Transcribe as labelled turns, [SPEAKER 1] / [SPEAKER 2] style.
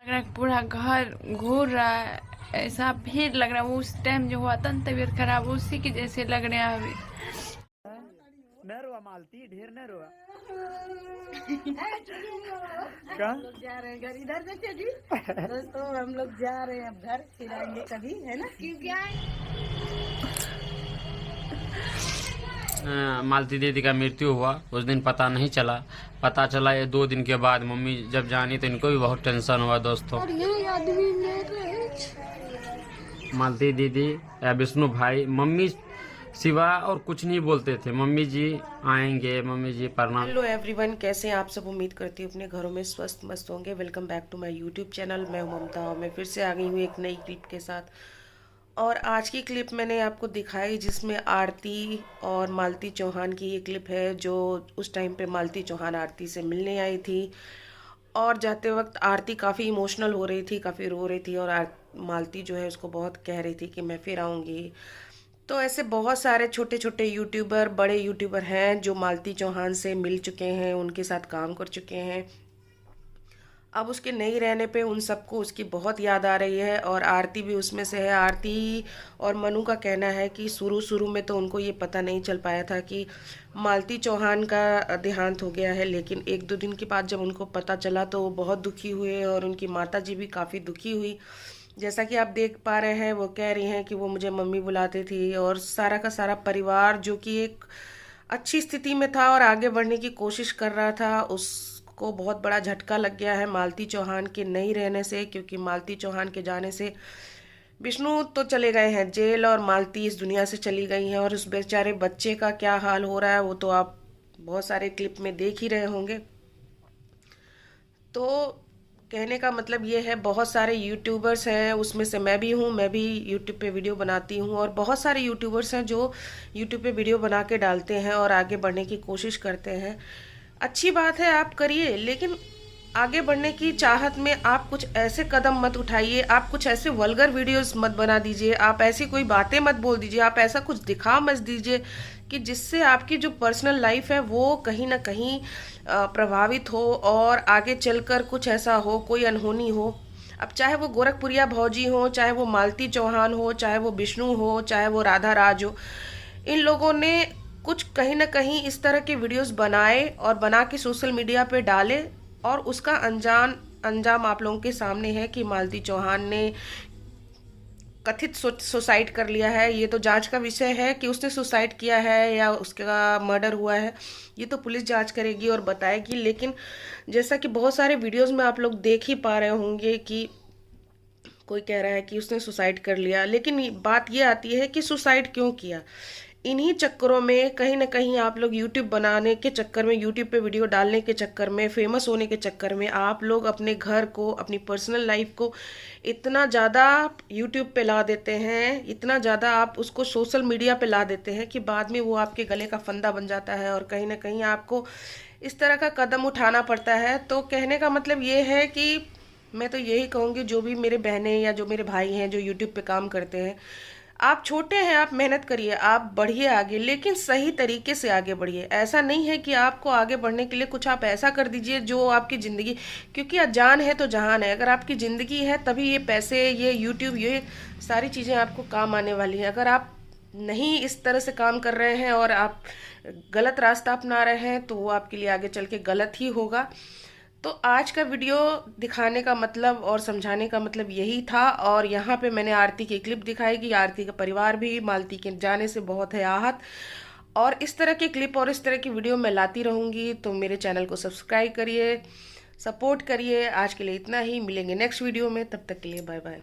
[SPEAKER 1] लग रहा है पूरा घर घूर रहा है, ऐसा भीड़ लग रहा है। वो उस टाइम जो हुआ था ना तबीयत खराब, उसी के जैसे लग रहे हैं अभी।
[SPEAKER 2] नहरुआ मालती ढेर नहरुआ
[SPEAKER 3] हम लोग जा रहे हैं घर, इधर देखिए जी दोस्तों, हम लोग जा रहे हैं अब घर, फिर आएंगे कभी, है ना?
[SPEAKER 4] मालती दीदी का मृत्यु हुआ उस दिन पता नहीं चला। पता चला ये 2 दिन के बाद। मम्मी जब जानी तो इनको भी बहुत टेंशन हुआ दोस्तों। मालती दीदी या विष्णु भाई, मम्मी सिवा और कुछ नहीं बोलते थे। मम्मी जी आएंगे, मम्मी जी प्रणाम।
[SPEAKER 5] हेलो एवरीवन, कैसे हैं आप सब? उम्मीद करती हूँ अपने घरों में स्वस्थ मस्त होंगे। Welcome back to my YouTube channel. मैं हूँ ममता और मैं फिर से आ गई हूँ एक नई क्लिप के साथ। और आज की क्लिप मैंने आपको दिखाई जिसमें आरती और मालती चौहान की ये क्लिप है, जो उस टाइम पे मालती चौहान आरती से मिलने आई थी और जाते वक्त आरती काफ़ी इमोशनल हो रही थी, काफ़ी रो रही थी और मालती जो है उसको बहुत कह रही थी कि मैं फिर आऊँगी। तो ऐसे बहुत सारे छोटे छोटे यूट्यूबर, बड़े यूट्यूबर हैं जो मालती चौहान से मिल चुके हैं, उनके साथ काम कर चुके हैं। अब उसके नहीं रहने पे उन सबको उसकी बहुत याद आ रही है और आरती भी उसमें से है। आरती और मनु का कहना है कि शुरू शुरू में तो उनको ये पता नहीं चल पाया था कि मालती चौहान का देहांत हो गया है, लेकिन 1-2 दिन के बाद जब उनको पता चला तो वो बहुत दुखी हुए और उनकी माता जी भी काफ़ी दुखी हुई। जैसा कि आप देख पा रहे हैं, वो कह रही हैं कि वो मुझे मम्मी बुलाती थी और सारा का सारा परिवार जो कि एक अच्छी स्थिति में था और आगे बढ़ने की कोशिश कर रहा था, उसको बहुत बड़ा झटका लग गया है मालती चौहान के नहीं रहने से। क्योंकि मालती चौहान के जाने से विष्णु तो चले गए हैं जेल और मालती इस दुनिया से चली गई हैं और उस बेचारे बच्चे का क्या हाल हो रहा है वो तो आप बहुत सारे क्लिप में देख ही रहे होंगे। तो कहने का मतलब ये है, बहुत सारे यूट्यूबर्स हैं, उसमें से मैं भी हूँ। मैं भी यूट्यूब पे वीडियो बनाती हूँ और बहुत सारे यूट्यूबर्स हैं जो यूट्यूब पे वीडियो बना के डालते हैं और आगे बढ़ने की कोशिश करते हैं। अच्छी बात है, आप करिए, लेकिन आगे बढ़ने की चाहत में आप कुछ ऐसे कदम मत उठाइए, आप कुछ ऐसे वल्गर वीडियोस मत बना दीजिए, आप ऐसी कोई बातें मत बोल दीजिए, आप ऐसा कुछ दिखा मत दीजिए कि जिससे आपकी जो पर्सनल लाइफ है वो कहीं ना कहीं प्रभावित हो और आगे चलकर कुछ ऐसा हो, कोई अनहोनी हो। अब चाहे वो गोरखपुरिया भौजी हो, चाहे वो मालती चौहान हो, चाहे वो विष्णु हो, चाहे वो राधा राज हो, इन लोगों ने कुछ कहीं ना कहीं इस तरह के वीडियोस बनाए और बना के सोशल मीडिया पे डाले और उसका अंजाम आप लोगों के सामने है कि मालती चौहान ने कथित सुसाइड कर लिया है। ये तो जांच का विषय है कि उसने सुसाइड किया है या उसका मर्डर हुआ है, ये तो पुलिस जांच करेगी और बताएगी। लेकिन जैसा कि बहुत सारे वीडियोस में आप लोग देख ही पा रहे होंगे कि कोई कह रहा है कि उसने सुसाइड कर लिया, लेकिन बात ये आती है कि सुसाइड क्यों किया। इन्हीं चक्करों में कहीं ना कहीं आप लोग यूट्यूब बनाने के चक्कर में, यूट्यूब पे वीडियो डालने के चक्कर में, फेमस होने के चक्कर में आप लोग अपने घर को, अपनी पर्सनल लाइफ को इतना ज़्यादा यूट्यूब पे ला देते हैं, इतना ज़्यादा आप उसको सोशल मीडिया पे ला देते हैं कि बाद में वो आपके गले का फंदा बन जाता है और कहीं ना कहीं आपको इस तरह का कदम उठाना पड़ता है। तो कहने का मतलब ये है कि मैं तो यही कहूँगी, जो भी मेरे बहनें या जो मेरे भाई हैं जो यूट्यूब पे काम करते हैं, आप छोटे हैं, आप मेहनत करिए, आप बढ़िए आगे, लेकिन सही तरीके से आगे बढ़िए। ऐसा नहीं है कि आपको आगे बढ़ने के लिए कुछ आप ऐसा कर दीजिए जो आपकी ज़िंदगी, क्योंकि जान है तो जहान है। अगर आपकी ज़िंदगी है तभी ये पैसे, ये यूट्यूब, ये सारी चीज़ें आपको काम आने वाली हैं। अगर आप नहीं इस तरह से काम कर रहे हैं और आप गलत रास्ता अपना रहे हैं तो वो आपके लिए आगे चल के गलत ही होगा। तो आज का वीडियो दिखाने का मतलब और समझाने का मतलब यही था। और यहाँ पे मैंने आरती की क्लिप दिखाई कि आरती का परिवार भी मालती के जाने से बहुत है आहत। और इस तरह की क्लिप और इस तरह की वीडियो मैं लाती रहूँगी, तो मेरे चैनल को सब्सक्राइब करिए, सपोर्ट करिए। आज के लिए इतना ही, मिलेंगे नेक्स्ट वीडियो में, तब तक के लिए बाय बाय।